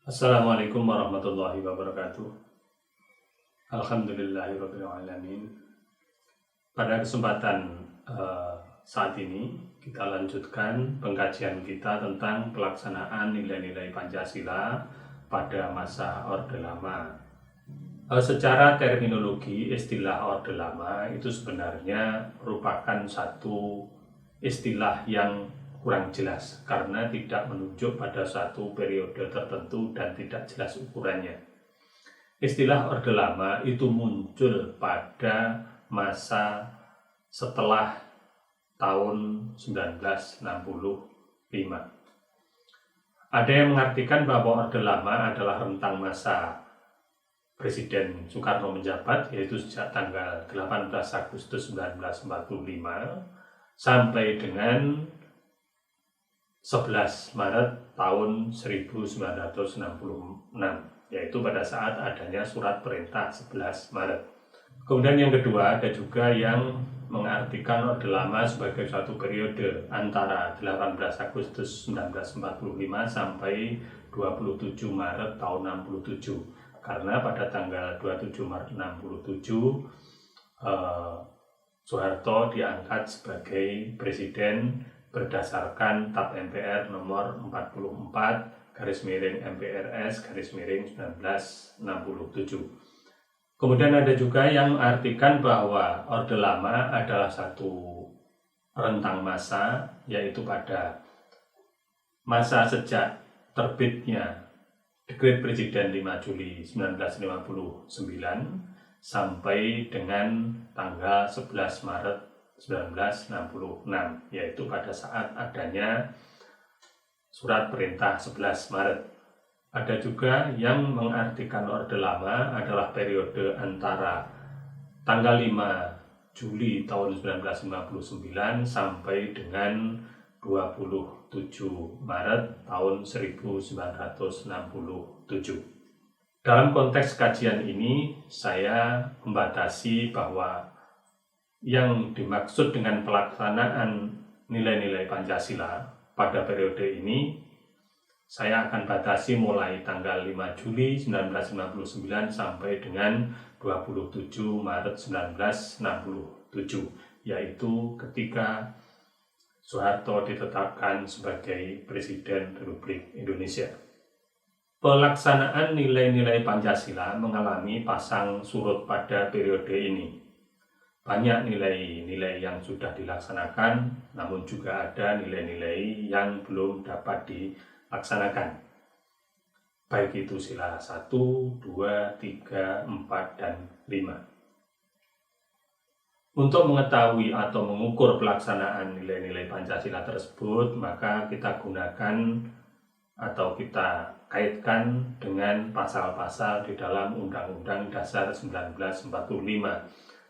Assalamualaikum warahmatullahi wabarakatuh. Alhamdulillahirabbil alamin. Pada kesempatan saat ini kita lanjutkan pengkajian kita tentang pelaksanaan nilai-nilai Pancasila pada masa Orde Lama. Secara terminologi, istilah Orde Lama itu sebenarnya merupakan satu istilah yang kurang jelas karena tidak menunjuk pada suatu periode tertentu dan tidak jelas ukurannya. Istilah Orde Lama itu muncul pada masa setelah tahun 1965. Ada yang mengartikan bahwa Orde Lama adalah rentang masa Presiden Soekarno menjabat, yaitu sejak tanggal 18 Agustus 1945 sampai dengan 11 Maret tahun 1966, yaitu pada saat adanya surat perintah 11 Maret. Kemudian yang kedua, ada juga yang mengartikan Orde Lama sebagai suatu periode antara 18 Agustus 1945 sampai 27 Maret tahun 67. Karena pada tanggal 27 Maret 67 Soeharto diangkat sebagai presiden berdasarkan TAP MPR nomor 44/MPRS/1967. Kemudian ada juga yang mengartikan bahwa Orde Lama adalah satu rentang masa, yaitu pada masa sejak terbitnya Dekret Presiden 5 Juli 1959 sampai dengan tanggal 11 Maret 1966, yaitu pada saat adanya surat perintah 11 Maret. Ada juga yang mengartikan Orde Lama adalah periode antara tanggal 5 Juli tahun 1959 sampai dengan 27 Maret tahun 1967. Dalam konteks kajian ini, saya membatasi bahwa yang dimaksud dengan pelaksanaan nilai-nilai Pancasila pada periode ini, saya akan batasi mulai tanggal 5 Juli 1959 sampai dengan 27 Maret 1967, yaitu ketika Soeharto ditetapkan sebagai Presiden Republik Indonesia. Pelaksanaan nilai-nilai Pancasila mengalami pasang surut pada periode ini. Banyak nilai-nilai yang sudah dilaksanakan, namun juga ada nilai-nilai yang belum dapat dilaksanakan. Baik itu sila 1, 2, 3, 4, dan 5. Untuk mengetahui atau mengukur pelaksanaan nilai-nilai Pancasila tersebut, maka kita gunakan atau kita kaitkan dengan pasal-pasal di dalam Undang-Undang Dasar 1945.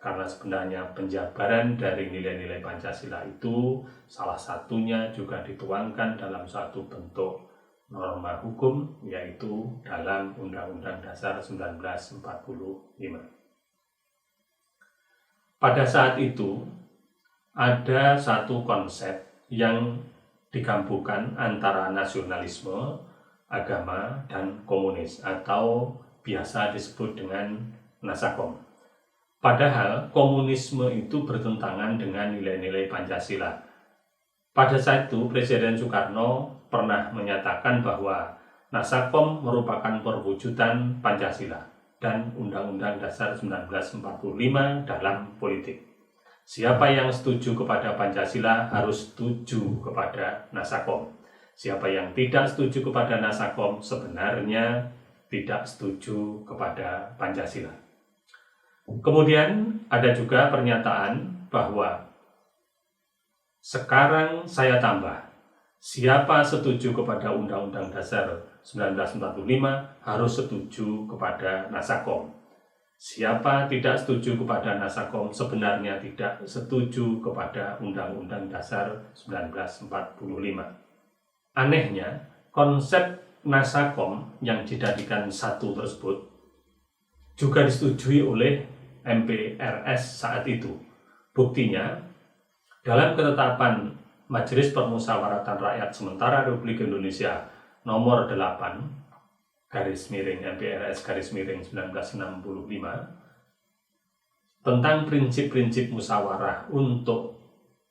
Karena sebenarnya penjabaran dari nilai-nilai Pancasila itu salah satunya juga dituangkan dalam suatu bentuk norma hukum, yaitu dalam Undang-Undang Dasar 1945. Pada saat itu, ada satu konsep yang digabungkan antara nasionalisme, agama, dan komunis, atau biasa disebut dengan Nasakom. Padahal komunisme itu bertentangan dengan nilai-nilai Pancasila. Pada saat itu Presiden Soekarno pernah menyatakan bahwa Nasakom merupakan perwujudan Pancasila dan Undang-Undang Dasar 1945 dalam politik. Siapa yang setuju kepada Pancasila harus setuju kepada Nasakom. Siapa yang tidak setuju kepada Nasakom sebenarnya tidak setuju kepada Pancasila. Kemudian ada juga pernyataan bahwa sekarang saya tambah, siapa setuju kepada Undang-Undang Dasar 1945 harus setuju kepada Nasakom. Siapa tidak setuju kepada Nasakom sebenarnya tidak setuju kepada Undang-Undang Dasar 1945. Anehnya, konsep Nasakom yang dijadikan satu tersebut juga disetujui oleh MPRS saat itu. Buktinya, dalam ketetapan Majelis Permusyawaratan Rakyat Sementara Republik Indonesia nomor 8 MPRS garis miring 1965 tentang prinsip-prinsip musyawarah untuk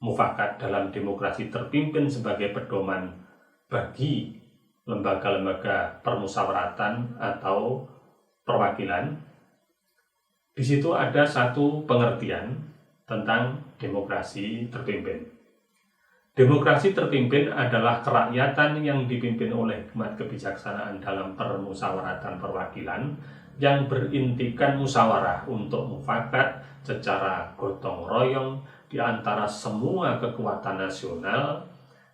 mufakat dalam demokrasi terpimpin sebagai pedoman bagi lembaga-lembaga permusyawaratan atau perwakilan. Di situ ada satu pengertian tentang demokrasi terpimpin. Demokrasi terpimpin adalah kerakyatan yang dipimpin oleh hikmat kebijaksanaan dalam permusyawaratan perwakilan yang berintikan musyawarah untuk mufakat secara gotong royong di antara semua kekuatan nasional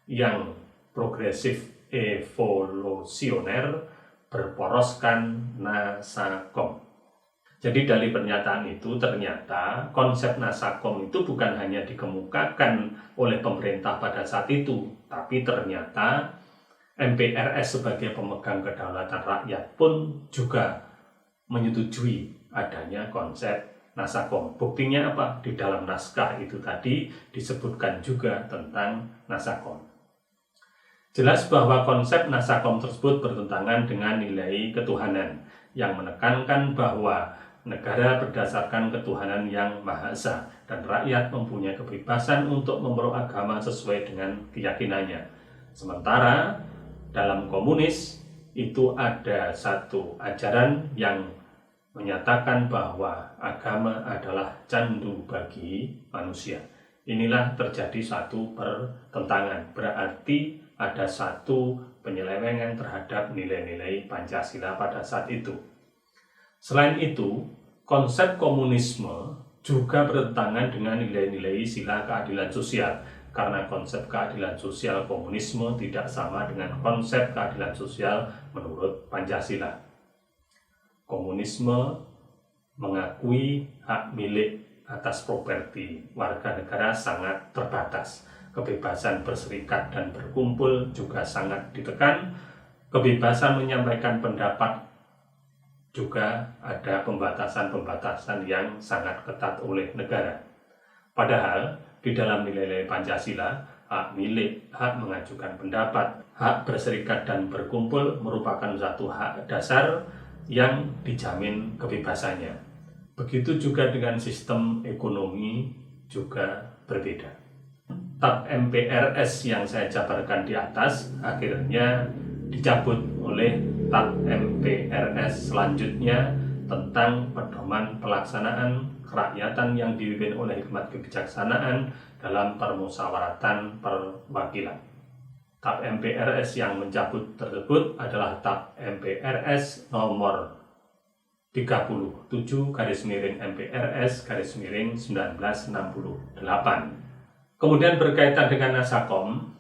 yang progresif evolusioner berporoskan nasakom. Jadi dari pernyataan itu ternyata konsep nasakom itu bukan hanya dikemukakan oleh pemerintah pada saat itu, tapi ternyata MPRS sebagai pemegang kedaulatan rakyat pun juga menyetujui adanya konsep nasakom. Buktinya apa? Di dalam naskah itu tadi disebutkan juga tentang nasakom. Jelas bahwa konsep nasakom tersebut bertentangan dengan nilai ketuhanan yang menekankan bahwa negara berdasarkan ketuhanan yang Maha Esa dan rakyat mempunyai kebebasan untuk memeluk agama sesuai dengan keyakinannya. Sementara dalam komunis itu ada satu ajaran yang menyatakan bahwa agama adalah candu bagi manusia. Inilah terjadi satu pertentangan, berarti ada satu penyelewengan terhadap nilai-nilai Pancasila pada saat itu. Selain itu, konsep komunisme juga bertentangan dengan nilai-nilai sila keadilan sosial, karena konsep keadilan sosial komunisme tidak sama dengan konsep keadilan sosial menurut Pancasila. Komunisme mengakui hak milik atas properti warga negara sangat terbatas. Kebebasan berserikat dan berkumpul juga sangat ditekan. Kebebasan menyampaikan pendapat juga ada pembatasan-pembatasan yang sangat ketat oleh negara. Padahal di dalam nilai-nilai Pancasila, hak milik, hak mengajukan pendapat, hak berserikat dan berkumpul merupakan satu hak dasar yang dijamin kebebasannya. Begitu juga dengan sistem ekonomi juga berbeda. TAP MPRS yang saya jabarkan di atas akhirnya dicabut oleh TAP MPRS selanjutnya tentang pedoman pelaksanaan kerakyatan yang dipimpin oleh hikmat kebijaksanaan dalam permusyawaratan perwakilan. TAP MPRS yang mencabut tersebut adalah TAP MPRS nomor 37 garis miring MPRS garis miring 1968. Kemudian berkaitan dengan nasakom,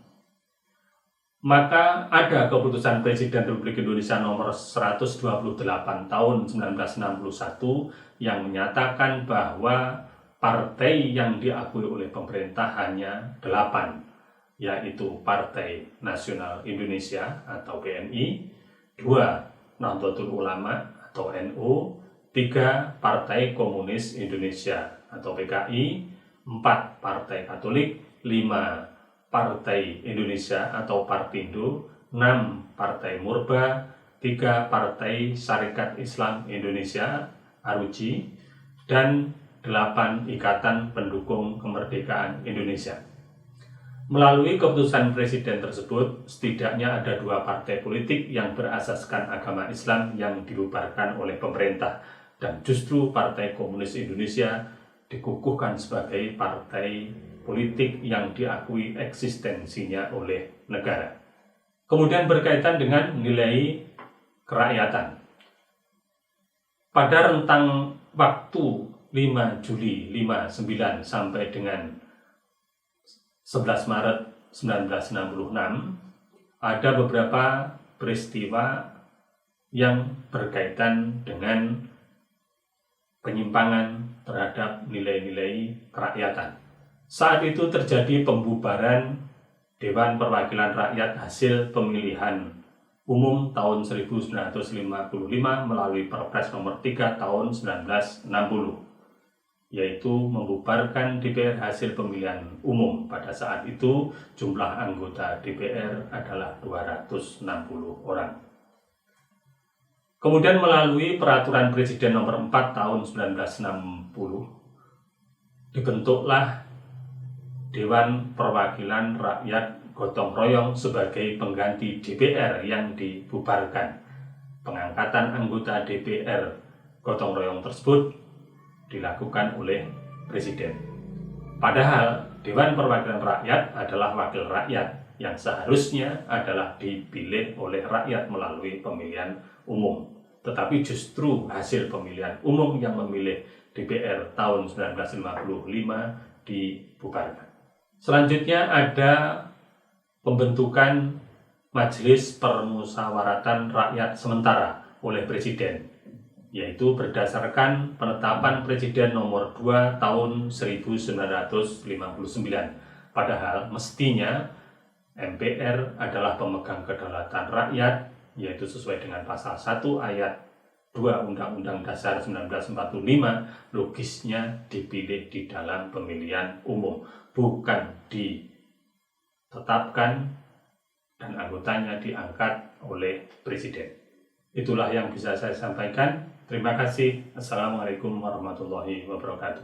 maka ada keputusan Presiden Republik Indonesia nomor 128 tahun 1961 yang menyatakan bahwa partai yang diakui oleh pemerintah hanya 8, yaitu Partai Nasional Indonesia atau PNI, 2 Nahdlatul Ulama atau NU, 3 Partai Komunis Indonesia atau PKI, 4 Partai Katolik, 5 Partai Indonesia atau Partindo, 6 Partai Murba, 3 Partai Syarikat Islam Indonesia (ARUJI), dan 8 Ikatan Pendukung Kemerdekaan Indonesia. Melalui keputusan Presiden tersebut, setidaknya ada 2 partai politik yang berasaskan agama Islam yang dibubarkan oleh pemerintah, dan justru Partai Komunis Indonesia dikukuhkan sebagai partai politik yang diakui eksistensinya oleh negara. Kemudian berkaitan dengan nilai kerakyatan. Pada rentang waktu 5 Juli 59 sampai dengan 11 Maret 1966, ada beberapa peristiwa yang berkaitan dengan penyimpangan terhadap nilai-nilai kerakyatan. Saat itu terjadi pembubaran Dewan Perwakilan Rakyat hasil pemilihan umum tahun 1955 melalui Perpres nomor 3 tahun 1960, yaitu membubarkan DPR hasil pemilihan umum. Pada saat itu jumlah anggota DPR adalah 260 orang. Kemudian melalui Peraturan Presiden Nomor 4 Tahun 1960 dibentuklah Dewan Perwakilan Rakyat Gotong Royong sebagai pengganti DPR yang dibubarkan. Pengangkatan anggota DPR Gotong Royong tersebut dilakukan oleh Presiden. Padahal Dewan Perwakilan Rakyat adalah wakil rakyat yang seharusnya adalah dipilih oleh rakyat melalui pemilihan umum. Tetapi justru hasil pemilihan umum yang memilih DPR tahun 1955 dibubarkan. Selanjutnya ada pembentukan Majelis Permusyawaratan Rakyat Sementara oleh Presiden, yaitu berdasarkan penetapan Presiden nomor 2 tahun 1959. Padahal mestinya MPR adalah pemegang kedaulatan rakyat, yaitu sesuai dengan pasal 1 ayat 2 Undang-Undang Dasar 1945, logisnya dipilih di dalam pemilihan umum, bukan ditetapkan dan anggotanya diangkat oleh Presiden. Itulah yang bisa saya sampaikan. Terima kasih. Assalamualaikum warahmatullahi wabarakatuh.